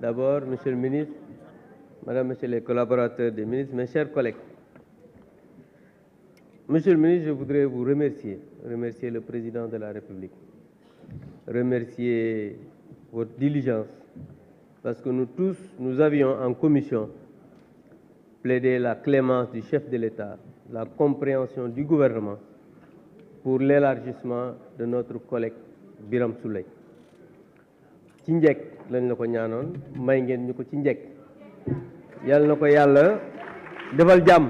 D'abord, Monsieur le ministre, Madame, Monsieur les collaborateurs des ministres, mes chers collègues. Monsieur le ministre, je voudrais vous remercier le Président de la République, remercier votre diligence, parce que nous tous, nous avions en commission plaidé la clémence du chef de l'État, la compréhension du gouvernement pour l'élargissement de notre collègue Birame Souleye. ci njëkk lañ la ko ñaanoon may ngeen ñu ko ci njëkk yàlla na ko yàlla defal jàmm.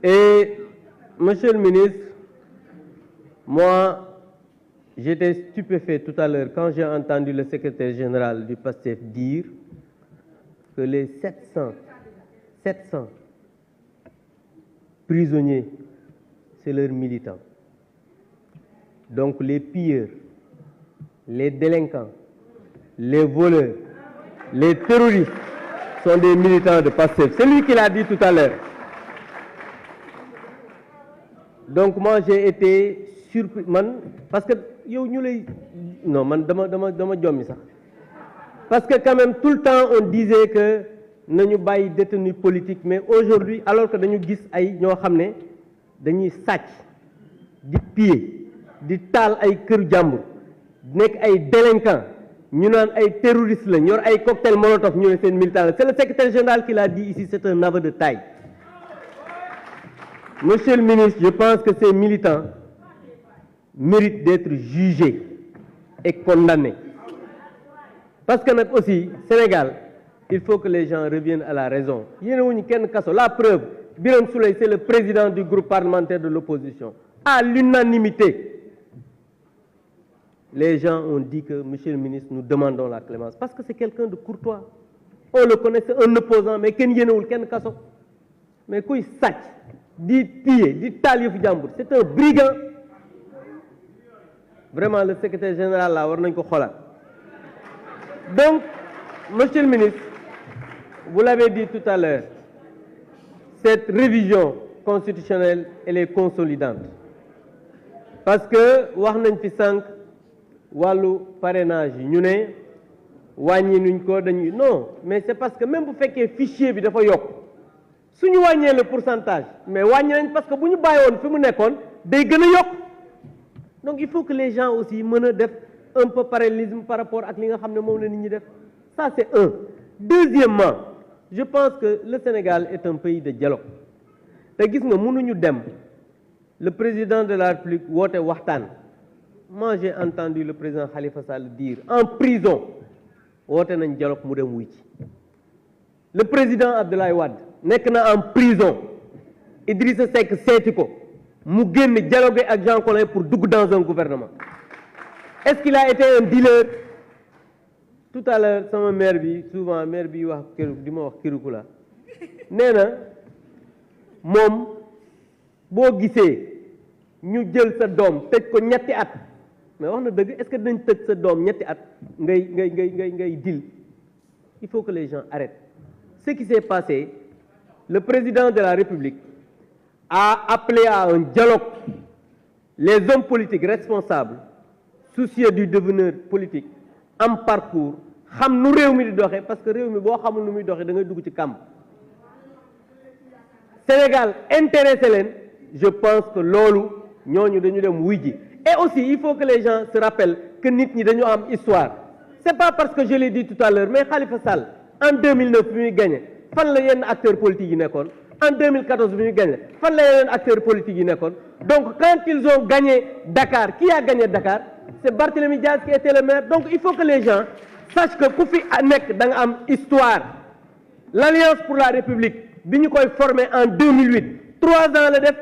Et monsieur le ministre, moi j'étais stupéfait tout à l'heure quand j'ai entendu le secrétaire général du PASTEF dire que les 700 prisonniers c'est leurs militants. Donc les pilleurs, les délinquants, les voleurs, les terroristes sont des militants de PASTEF. C'est lui qui l'a dit tout à l'heure. Donc moi j'ai été surpris parce que yow ñu lay non man dama jommi sax parce que quand même tout le temps on disait que nañu bàyyi détenus politiques, mais aujourd'hui alors que dañu gis ay ñoo xam ne dañuy sàcc di piller di taal ay kër jàmbur nekk ay délinquants ñu naan ay terroristes la ñor ay cocktail molotov ñu ne seen militant la. C'est le secrétaire général qui l'a dit ici, c'est un aveu de taille. Monsieur le ministre, je pense que ces militants méritent d'être jugés et condamnés. Parce que nag aussi Sénégal, il faut que les gens reviennent à la raison. Yéenewuñu kenn kaso. La preuve, Birame Souleye, c'est le président du groupe parlementaire de l'opposition. À l'unanimité, les gens ont dit que, monsieur le ministre, nous demandons la clémence. Parce que c'est quelqu'un de courtois. On le connaît, c'est un opposant, mais kenn yéenewul kenn kaso. Mais kuy sàcc di piller di taal yëfu jàmbur, c'est un brigand. Vraiment, le secrétaire général là war nañ ko xoolaat. Donc, monsieur le ministre, vous l'avez dit tout à l'heure, cette révision constitutionnelle, elle est consolidante. Parce que wax nañ fi sànq wàllu parrainage yi ñu ne wàññi nuñ ko dañuy non, mais c'est parce que même bu fekkee fichier bi dafa yokk suñu wàññee le pourcentage mais wàññi nañ parce que bu ñu bàyyi woon fi mu nekkoon day gën a yokk. Donc il faut que les gens aussi mën a def un peu parallélisme par rapport ak li nga xam ne moom la nit ñi def. Ça c'est un. Deuxièmement, je pense que le Sénégal est un pays de dialogue te gis nga mënuñu dem le président de la République woote waxtaan. Moi j'ai entendu le président Khalifa Sall dire en prison woote nañ dialogue mu dem wuy ci. Le président Abdoulaye Wade nekk na en prison, Idrissa Seck seeti ko mu génn dialoguer ak Jean Collin pour dugg dans un gouvernement. Est-ce qu'il a été un dealer? Tout à l'heure sama maire bi souvent maire bi wax kër di ma wax kiriku la nee na moom boo gisee ñu jël sa doom tëj ko ñetti at mais wax na dëgg. Est-ce que dinañ tëj sa doom ñetti at ngay dil? Il faut que les gens arrêtent. Ce qui s'est passé, le président de la République a appelé à un dialogue. Les hommes politiques responsables, soucieux du devenir politique, am parcours, xam nu réew mi di doxee, parce que réew mi boo xamul nu muy doxee da ngay dugg ci kàmb. Sénégal intéressé leen, je pense que loolu ñooñu dañu dem wuy ji. Et aussi il faut que les gens se rappellent que nit ñi dañu am histoire. C'est pas parce que je l'ai dit tout à l'heure, mais Khalifa Sall en 2009 bi muy gagné fan la yenn acteurs politiques yi nekkoon. En 2014 bi muy gagné fan la yeneen acteurs politiques yi nekkoon. Donc quand ils ont gagné Dakar, qui a gagné Dakar? C'est Barthélémy Diaz qui était le maire. Donc il faut que les gens sachent que ku fi nekk da nga am histoire. L'Alliance pour la République bi ñu koy formé en 2008 3 ans la def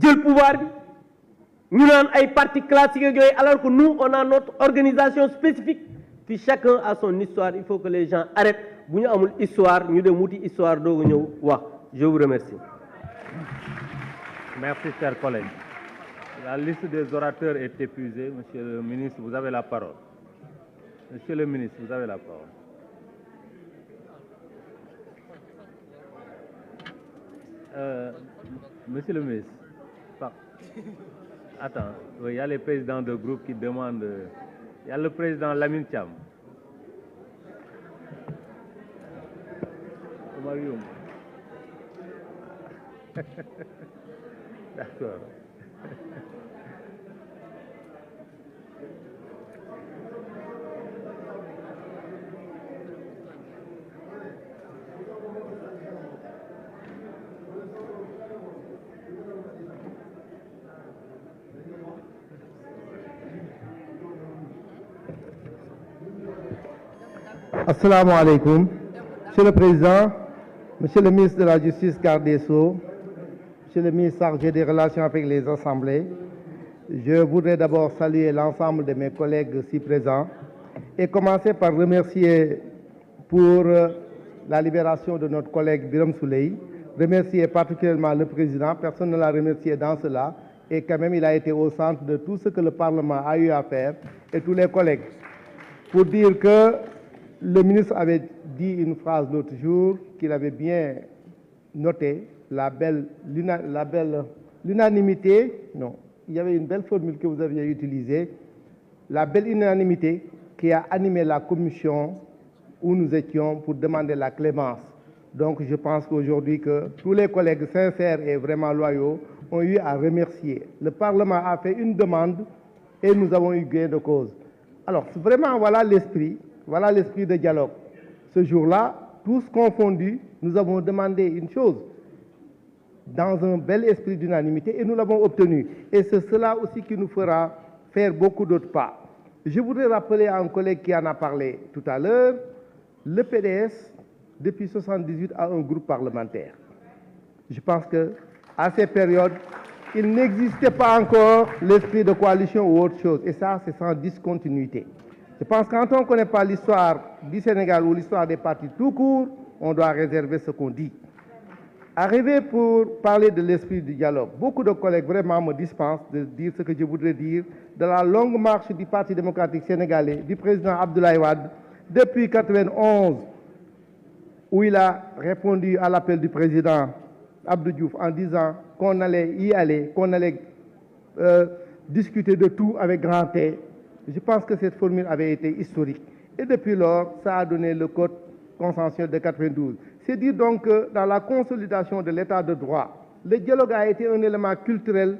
jël pouvoir bi ñu naan ay partis classiques yooyu, alors que nous on a notre organisation spécifique. Puis chacun a son histoire. Il faut que les gens arrêtent bu ñu amul histoire ñu dem wuti histoire doogu ñëw wax. Je vous remercie. Merci, chers collègues. La liste des orateurs est épuisée. Monsieur le ministre, vous avez la parole. Monsieur le ministre, vous avez la parole. Monsieur le ministre, attends, il y a les présidents de groupe qui demandent. Il y a le président Lamine Thiam. Omarium. D'accord. Assalamu alaikum. Monsieur le Président, Monsieur le ministre de la Justice, garde des Sceaux, Monsieur le ministre chargé des relations avec les assemblées, je voudrais d'abord saluer l'ensemble de mes collègues ici présents et commencer par remercier pour la libération de notre collègue Birame Souleye, remercier particulièrement le Président, personne ne l'a remercié dans cela, et quand même il a été au centre de tout ce que le Parlement a eu à faire, et tous les collègues, pour dire que le ministre avait dit une phrase l'autre jour qu'il avait bien noté, l'unanimité, non, il y avait une belle formule que vous aviez utilisée, la belle unanimité qui a animé la commission où nous étions pour demander la clémence. Donc je pense qu'aujourd'hui que tous les collègues sincères et vraiment loyaux ont eu à remercier. Le Parlement a fait une demande et nous avons eu gain de cause. Alors vraiment voilà l'esprit de dialogue. Ce jour-là, tous confondus, nous avons demandé une chose dans un bel esprit d'unanimité et nous l'avons obtenu. Et c'est cela aussi qui nous fera faire beaucoup d'autres pas. Je voudrais rappeler à un collègue qui en a parlé tout à l'heure, le PDS, depuis 1978, a un groupe parlementaire. Je pense qu'à ces périodes, il n'existait pas encore l'esprit de coalition ou autre chose. Et ça, c'est sans discontinuité. Je pense que quand on ne connaît pas l'histoire du Sénégal ou l'histoire des partis tout court, on doit réserver ce qu'on dit. Arrivé pour parler de l'esprit du dialogue, beaucoup de collègues vraiment me dispensent de dire ce que je voudrais dire de la longue marche du Parti démocratique sénégalais, du président Abdoulaye Wade, depuis 1991, où il a répondu à l'appel du président Abdou Diouf en disant qu'on allait y aller, qu'on allait discuter de tout avec grand T. Je pense que cette formule avait été historique. Et depuis lors, ça a donné le code consensuel de 92. C'est dire donc que dans la consolidation de l'état de droit, le dialogue a été un élément culturel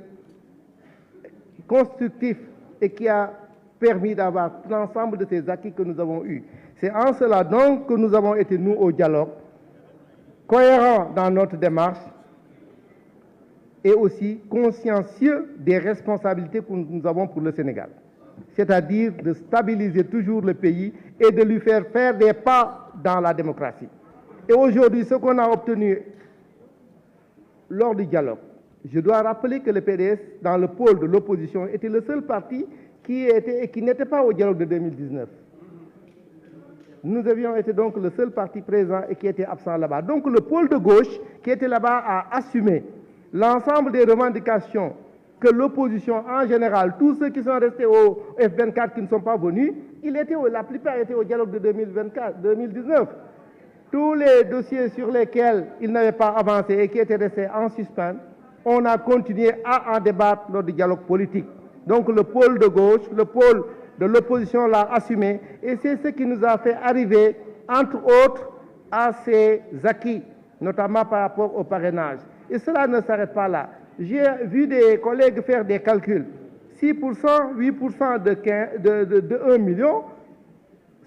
constructif et qui a permis d'avoir l'ensemble de ces acquis que nous avons eus. C'est en cela donc que nous avons été, nous, au dialogue, cohérents dans notre démarche et aussi consciencieux des responsabilités que nous avons pour le Sénégal. C'est-à-dire de stabiliser toujours le pays et de lui faire faire des pas dans la démocratie. Et aujourd'hui, ce qu'on a obtenu lors du dialogue, je dois rappeler que le PDS, dans le pôle de l'opposition, était le seul parti qui n'était pas au dialogue de 2019. Nous avions été donc le seul parti présent et qui était absent là-bas. Donc le pôle de gauche qui était là-bas a assumé l'ensemble des revendications que l'opposition en général, tous ceux qui sont restés au F24 qui ne sont pas venus, la plupart étaient au dialogue de 2019. Tous les dossiers sur lesquels ils n'avaient pas avancé et qui étaient restés en suspens, on a continué à en débattre lors du dialogue politique. Donc le pôle de gauche, le pôle de l'opposition l'a assumé et c'est ce qui nous a fait arriver, entre autres, à ces acquis, notamment par rapport au parrainage. Et cela ne s'arrête pas là. J'ai vu des collègues faire des calculs. 6%, 8% de 1 million,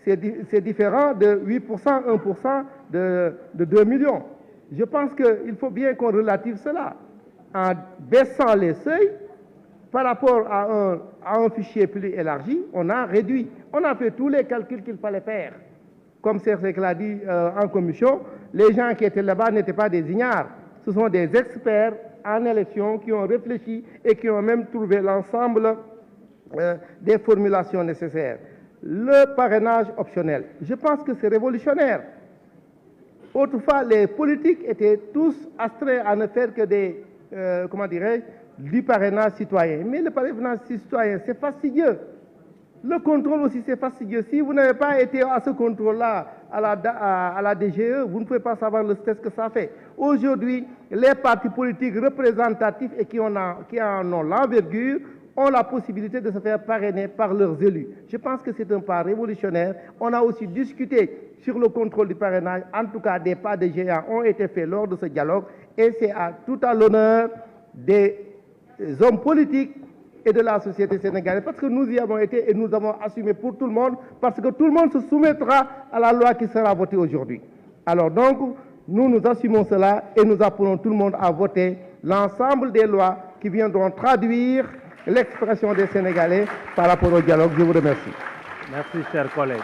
c'est différent de 8%, 1% de 2 millions. Je pense qu'il faut bien qu'on relative cela. En baissant les seuils, par rapport à un fichier plus élargi, on a réduit. On a fait tous les calculs qu'il fallait faire. Comme Serge l'a dit en commission, les gens qui étaient là-bas n'étaient pas des ignares. Ce sont des experts en élection qui ont réfléchi et qui ont même trouvé l'ensemble des formulations nécessaires. Le parrainage optionnel, je pense que c'est révolutionnaire. Autrefois, les politiques étaient tous astreints à ne faire que des, du parrainage citoyen. Mais le parrainage citoyen, c'est fastidieux. Le contrôle aussi, c'est fastidieux. Si vous n'avez pas été à ce contrôle-là, à la DGE, vous ne pouvez pas savoir le stress que ça fait. Aujourd'hui, les partis politiques représentatifs et qui en ont l'envergure ont la possibilité de se faire parrainer par leurs élus. Je pense que c'est un pas révolutionnaire. On a aussi discuté sur le contrôle du parrainage. En tout cas, des pas de géants ont été faits lors de ce dialogue et c'est tout à l'honneur des hommes politiques et de la société sénégalaise, parce que nous y avons été et nous avons assumé pour tout le monde, parce que tout le monde se soumettra à la loi qui sera votée aujourd'hui. Alors donc, nous assumons cela et nous appelons tout le monde à voter l'ensemble des lois qui viendront traduire l'expression des Sénégalais par rapport au dialogue. Je vous remercie. Merci, chers collègues.